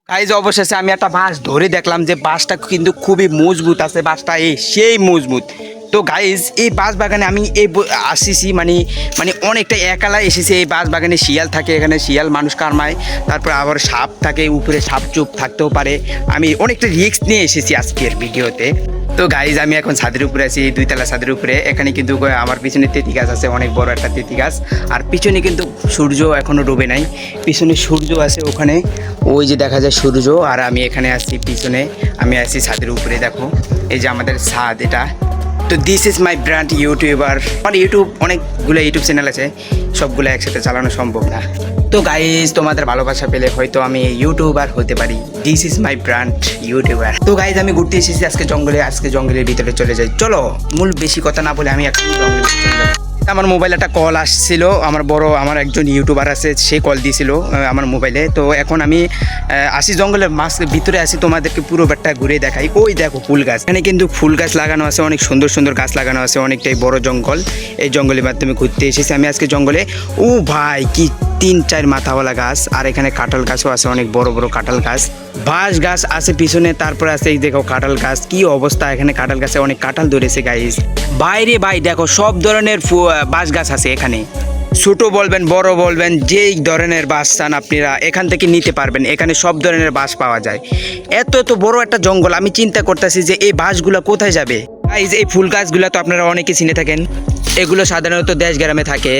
Guys অবশেষে আমি একটা বাঁশ ধরে দেখলাম যে বাঁশটা কিন্তু খুবই মজবুত আছে, বাঁশটা সেই মজবুত। তো গাইজ এই বাঁশ বাগানে আমি আসিছি মানে মানে অনেকটা একালা এসেছি। এই বাঁশ বাগানে শিয়াল থাকে, এখানে শিয়াল মানুষ কারমায়, তারপর আবার সাপ থাকে, উপরে সাপ চুপ থাকতেও পারে। আমি অনেকটা রিস্ক নিয়ে এসেছি আজকের ভিডিওতে। তো গাইজ আমি এখন ছাদের উপরে আছি, 2 তলা ছাদের উপরে। এখানে কিন্তু আমার পিছনে তেঁতি গাছ আছে, অনেক বড় একটা তেঁতি গাছ। আর পিছনে কিন্তু সূর্য এখনও ডুবে নাই, পিছনে সূর্য আছে ওখানে, ওই যে দেখা যায় সূর্য। আর আমি এখানে আছি পিছনে, আমি আছি ছাদের উপরে। দেখো এই যে আমাদের ছাদ এটা। তো this is my brand YouTuber. আমার অনেকগুলো ইউটিউব চ্যানেল আছে, সবগুলো একসাথে চালানো সম্ভব না। তো গাইজ তোমাদের ভালোবাসা পেলে হয়তো আমি ইউটিউবার হতে পারি। This is my brand YouTuber. তো গাইজ আমি ঘুরতে এসেছি আজকে জঙ্গলে, আজকে জঙ্গলের ভিতরে চলে যাই। চলো, মূল বেশি কথা না বলে আমি এখন জঙ্গলে চলে যাই। আমার মোবাইলে একটা কল আসছিল, আমার একজন ইউটিউবার আছে, সে কল দিয়েছিল আমার মোবাইলে। তো এখন আমি আসি জঙ্গলের ভিতরে আসি, তোমাদেরকে পুরো ব্যাটটা ঘুরে দেখাই। ওই দেখো ফুল গাছ, এখানে কিন্তু ফুল গাছ লাগানো আছে, অনেক সুন্দর সুন্দর গাছ লাগানো আছে, অনেকটাই বড় জঙ্গল। এই জঙ্গলের মাধ্যমে ঘুরতে এসেছি আমি আজকে জঙ্গলে। ও ভাই, কি 3-4 মাথাওয়ালা গাছ। আর এখানে কাঁঠাল গাছও আছে, অনেক বড় বড় কাঁঠাল গাছ। বাঁশ গাছ আছে পিছনে, তারপরে আছে এই দেখো কাঁঠাল গাছ। কি অবস্থা, এখানে কাঁঠাল গাছে অনেক কাঁঠাল ধরেছে গাইস। বাইরে ভাই দেখো সব ধরনের বাঁশ গাছ আছে এখানে, ছোট বলবেন বড় বলবেন, যেই ধরনের বাঁশ চান আপনারা এখান থেকে নিতে পারবেন। এখানে সব ধরনের বাঁশ পাওয়া যায়। এত বড় একটা জঙ্গল, আমি চিন্তা করতেছি যে এই বাঁশগুলো কোথায় যাবে। গাইস এই ফুল গাছগুলো তো আপনারা অনেকে চিনে থাকেন, এগুলো সাধারণত দেশ গ্রামে থাকে।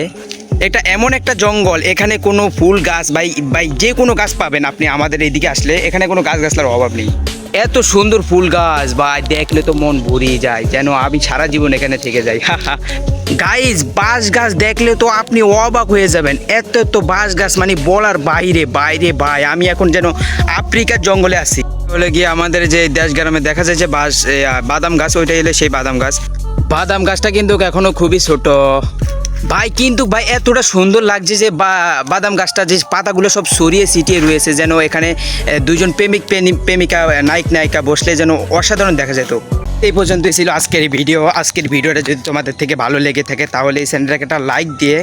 এটা এমন একটা জঙ্গল, এখানে কোনো ফুল গাছ বাই যে কোনো গাছ পাবেন আপনি আমাদের এইদিকে আসলে, এখানে কোনো গাছগাছলার অভাব নেই। এত সুন্দর ফুল গাছ ভাই, দেখলে তো মন ভরিয়ে যায়, যেন আমি সারা জীবন এখানে থেকে যাই। গাইজ বাঁশ গাছ দেখলে তো আপনি অবাক হয়ে যাবেন, এত বাঁশ গাছ মানে বলার বাইরে বাইরে ভাই। আমি এখন যেন আফ্রিকার জঙ্গলে আছি। বলে গিয়ে আমাদের যে দেশ গ্রামে দেখা যায় যে বাদাম গাছ, ওইটা এলে সেই বাদাম গাছ। বাদাম গাছটা কিন্তু এখনো খুবই ছোট ভাই, কিন্তু ভাই এতটা সুন্দর লাগছে যে বাদাম গাছটা যে পাতাগুলো সব ছড়িয়ে ছিটিয়ে রয়েছে, যেন এখানে দুজন প্রেমিকা নায়িকা বসলে যেন অসাধারণ দেখা যেত। এই পর্যন্তই ছিল আজকের ভিডিও। আজকের ভিডিওটা যদি তোমাদের থেকে ভালো লেগে থাকে তাহলে এই চ্যানেলটাকে একটা লাইক দিয়ে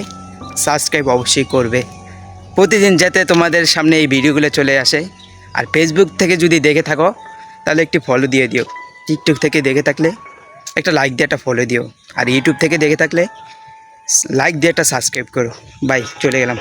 সাবস্ক্রাইব অবশ্যই করবে, প্রতিদিন যাতে তোমাদের সামনে এই ভিডিওগুলো চলে আসে। আর ফেসবুক থেকে যদি দেখে থাকো তাহলে একটি ফলো দিয়ে দিও, টিকটক থেকে দেখে থাকলে একটা লাইক দিয়ে একটা ফলো দিও, আর ইউটিউব থেকে দেখে থাকলে লাইক দিয়ে একটা সাবস্ক্রাইব করো। বাই, চলে গেলাম।